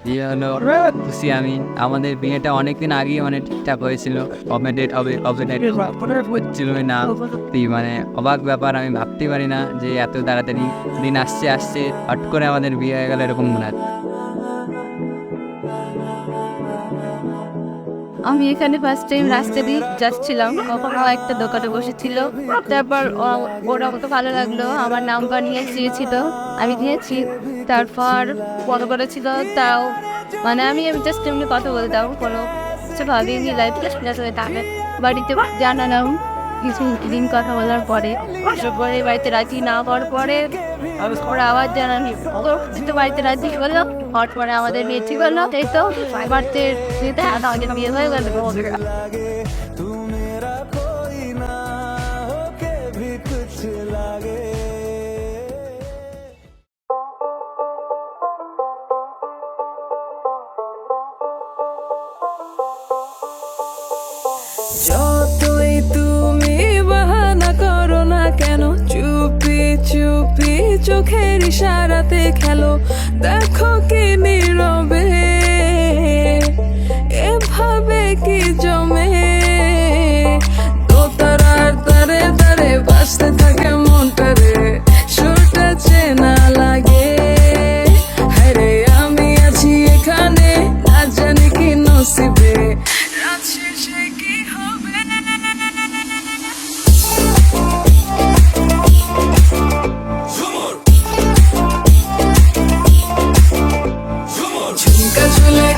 বিয়ে হলো, খুশি আমি। আমাদের বিয়েটা অনেকদিন আগেই মানে ঠিকঠাক হয়েছিল, কবে ডেট হবে হচ্ছিলই না। মানে অবাক ব্যাপার, আমি ভাবতে পারি না যে এত তাড়াতাড়ি দিন আসছে আসছে হট করে আমাদের বিয়ে হয়ে গেল, এরকম মনে হয়। আমি এখানে ফার্স্ট টাইম রাস্তা দিয়ে যাচ্ছিলাম, কখনো একটা দোকানে বসেছিল। তারপর ওরা কত ভালো লাগলো, আমার নাম্বার নিয়ে চেয়েছিল, আমি দিয়েছি। তারপর ফলো করেছিল, তাও মানে আমি জাস্ট এমনি কথা বলতাম, কোনো কিছু ভাবিনি লাইফ তাকে বাড়িতে জানালাম। কিছুদিন কথা বলার পরে পরে বাড়িতে রাজি না হওয়ার পরে ওরা আবার জানানি, বাড়িতে রাজি হলো। হওয়ার পরে আমাদের বিয়ে ঠিক হলো, তাই তো বাড়িতে আমাদের বিয়ে হয়ে গেল। যতই তুমি বাহানা করো না কেন, চুপি চুপি চোখের ইশারাতে খেলো। দেখো কি নীরবে এভাবে কি জমে, দোতারার তারে তারে বাজতে থাকে মনটারে, সুরটা চেনা লাগে। হ্যারে আমি আছি এখানে, না জানি কি নসিবে, রাত শেষে কি হবে। ঝুমকা ঝুলে